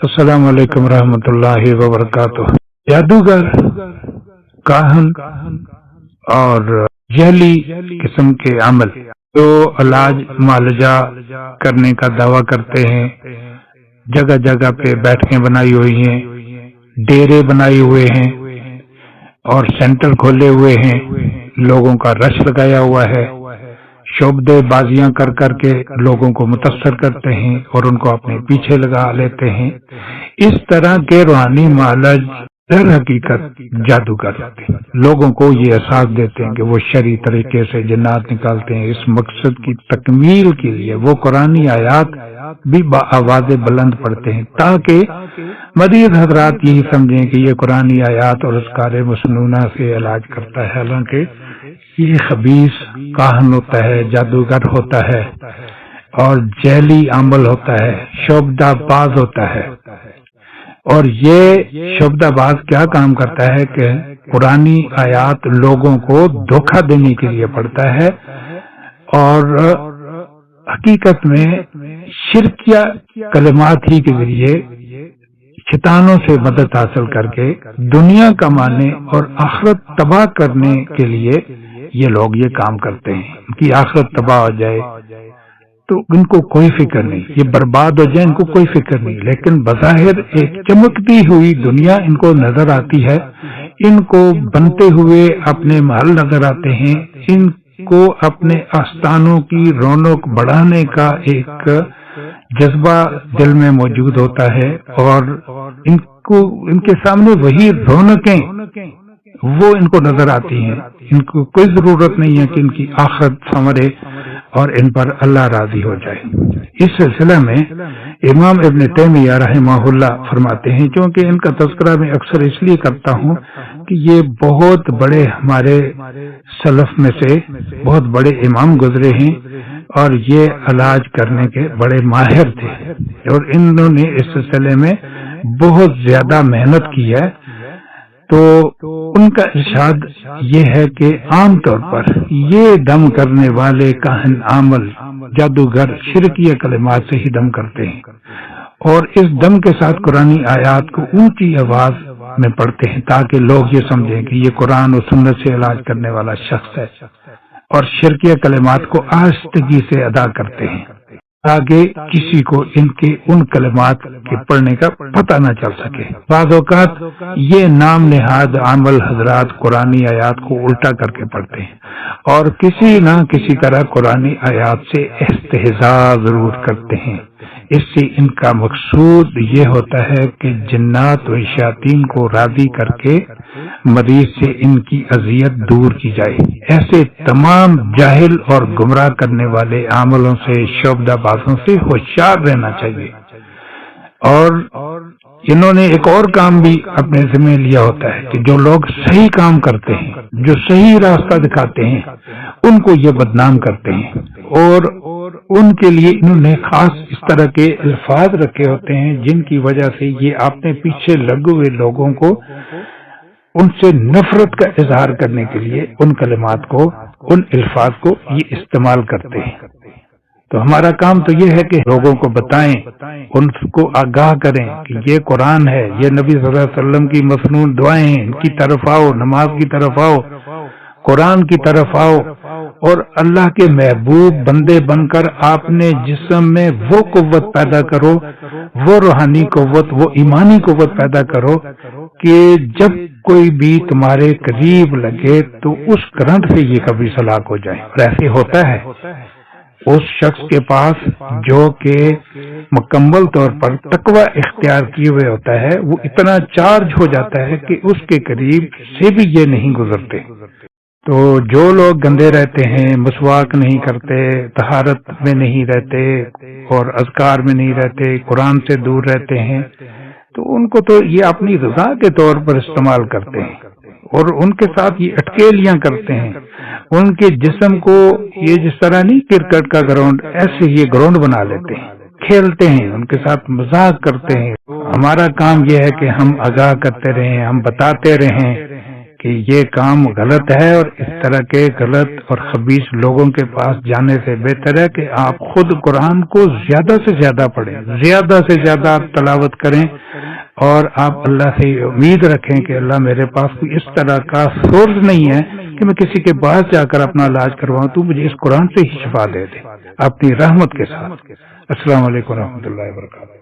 السلام علیکم ورحمۃ اللہ وبرکاتہ۔ جادوگر، کاہن اور جعلی قسم کے عمل جو علاج معالجہ کرنے کا دعویٰ کرتے ہیں، جگہ جگہ پہ بیٹھکیں بنائی ہوئی ہیں، ڈیرے بنائے ہوئے ہیں اور سینٹر کھولے ہوئے ہیں، لوگوں کا رش لگایا ہوا ہے، شعبدے بازیاں کر کر کے لوگوں کو متاثر کرتے ہیں اور ان کو اپنے پیچھے لگا لیتے ہیں۔ اس طرح کے روحانی معالج در حقیقت جادوگر لوگوں کو یہ احساس دیتے ہیں کہ وہ شرعی طریقے سے جنات نکالتے ہیں۔ اس مقصد کی تکمیل کے لیے وہ قرآنی آیات بھی بآواز بلند پڑھتے ہیں تاکہ مریض حضرات یہی سمجھیں کہ یہ قرآنی آیات اور اذکار مسنونہ سے علاج کرتا ہے، حالانکہ یہ خبیث کاہن ہوتا ہے، جادوگر ہوتا ہے اور جعلی عمل ہوتا ہے، شعبدہ باز ہوتا ہے۔ اور یہ شعبدہ باز کیا کام کرتا ہے کہ قرآنی آیات لوگوں کو دھوکہ دینے کے لیے پڑھتا ہے اور حقیقت میں شرکیہ کلمات ہی کے ذریعے شیطانوں سے مدد حاصل کر کے دنیا کمانے اور آخرت تباہ کرنے کے لیے یہ لوگ یہ کام کرتے ہیں۔ ان کی آخرت تباہ ہو جائے تو ان کو کوئی فکر نہیں، یہ برباد ہو جائے ان کو کوئی فکر نہیں، لیکن بظاہر ایک چمکتی ہوئی دنیا ان کو نظر آتی ہے، ان کو بنتے ہوئے اپنے محل نظر آتے ہیں، ان کو اپنے آستانوں کی رونق بڑھانے کا ایک جذبہ دل میں موجود ہوتا ہے اور ان کے سامنے وہی رونقیں وہ ان کو نظر آتی ہیں۔ ان کو کوئی ضرورت نہیں ہے کہ ان کی آخرت سنورے اور ان پر اللہ راضی ہو جائے۔ اس سلسلے میں امام ابن تیمیہ رحمہ اللہ فرماتے ہیں، چونکہ ان کا تذکرہ میں اکثر اس لیے کرتا ہوں کہ یہ بہت بڑے ہمارے سلف میں سے بہت بڑے امام گزرے ہیں اور یہ علاج کرنے کے بڑے ماہر تھے اور انہوں نے اس سلسلے میں بہت زیادہ محنت کی ہے۔ تو ان کا ارشاد یہ ہے کہ عام طور پر یہ دم کرنے والے کاہن عامل جادوگر شرکیہ کلمات سے ہی دم کرتے ہیں اور اس دم کے ساتھ قرآنی آیات کو اونچی آواز میں پڑھتے ہیں تاکہ لوگ یہ سمجھیں کہ یہ قرآن و سنت سے علاج کرنے والا شخص ہے، اور شرکیہ کلمات کو آہستگی سے ادا کرتے ہیں تاکہ کسی کو ان کلمات کے پڑھنے کا پتہ نہ چل سکے۔ بعض اوقات یہ نام نہاد عامل حضرات قرآنی آیات کو الٹا کر کے پڑھتے ہیں اور کسی نہ کسی طرح قرآنی آیات سے استہزاء ضرور کرتے ہیں۔ اس سے ان کا مقصود یہ ہوتا ہے کہ جنات و شیاطین کو راضی کر کے مریض سے ان کی اذیت دور کی جائے۔ ایسے تمام جاہل اور گمراہ کرنے والے عاملوں سے، شعبدہ بازوں سے ہوشیار رہنا چاہیے۔ اور انہوں نے ایک اور کام بھی اپنے ذمہ لیا ہوتا ہے کہ جو لوگ صحیح کام کرتے ہیں، جو صحیح راستہ دکھاتے ہیں، ان کو یہ بدنام کرتے ہیں اور ان کے لیے انہوں نے خاص اس طرح کے الفاظ رکھے ہوتے ہیں جن کی وجہ سے یہ اپنے پیچھے لگے ہوئے لوگوں کو ان سے نفرت کا اظہار کرنے کے لیے ان کلمات کو، ان الفاظ کو یہ استعمال کرتے ہیں۔ تو ہمارا کام تو یہ ہے کہ لوگوں کو بتائیں، ان کو آگاہ کریں کہ یہ قرآن ہے، یہ نبی صلی اللہ علیہ وسلم کی مسنون دعائیں ہیں، ان کی طرف آؤ، نماز کی طرف آؤ، قرآن کی طرف آؤ اور اللہ کے محبوب بندے بن کر آپ نے جسم میں وہ قوت پیدا کرو، وہ روحانی قوت، وہ ایمانی قوت پیدا کرو کہ جب کوئی بھی تمہارے قریب لگے تو اس کرنٹ سے یہ کبھی ہلاک ہو جائے۔ اور ایسے ہوتا ہے اس شخص کے پاس جو کہ مکمل طور پر تقوی اختیار کیے ہوئے ہوتا ہے، وہ اتنا چارج ہو جاتا ہے کہ اس کے قریب سے بھی یہ نہیں گزرتے۔ تو جو لوگ گندے رہتے ہیں، مسواک نہیں کرتے، طہارت میں نہیں رہتے اور اذکار میں نہیں رہتے، قرآن سے دور رہتے ہیں، تو ان کو تو یہ اپنی غذا کے طور پر استعمال کرتے ہیں اور ان کے ساتھ یہ اٹکیلیاں کرتے ہیں۔ ان کے جسم کو یہ جس طرح نہیں کرکٹ کا گراؤنڈ، ایسے یہ گراؤنڈ بنا لیتے ہیں، کھیلتے ہیں، ان کے ساتھ مذاق کرتے ہیں۔ ہمارا کام یہ ہے کہ ہم آگاہ کرتے رہیں، ہم بتاتے رہیں کہ یہ کام غلط ہے، اور اس طرح کے غلط اور خبیث لوگوں کے پاس جانے سے بہتر ہے کہ آپ خود قرآن کو زیادہ سے زیادہ پڑھیں، زیادہ سے زیادہ آپ تلاوت کریں، اور آپ اللہ سے امید رکھیں کہ اللہ میرے پاس کوئی اس طرح کا سورس نہیں ہے کہ میں کسی کے پاس جا کر اپنا علاج کرواؤں، تو مجھے اس قرآن سے ہی شفا دے دے اپنی رحمت کے ساتھ۔ السلام علیکم ورحمۃ اللہ وبرکاتہ۔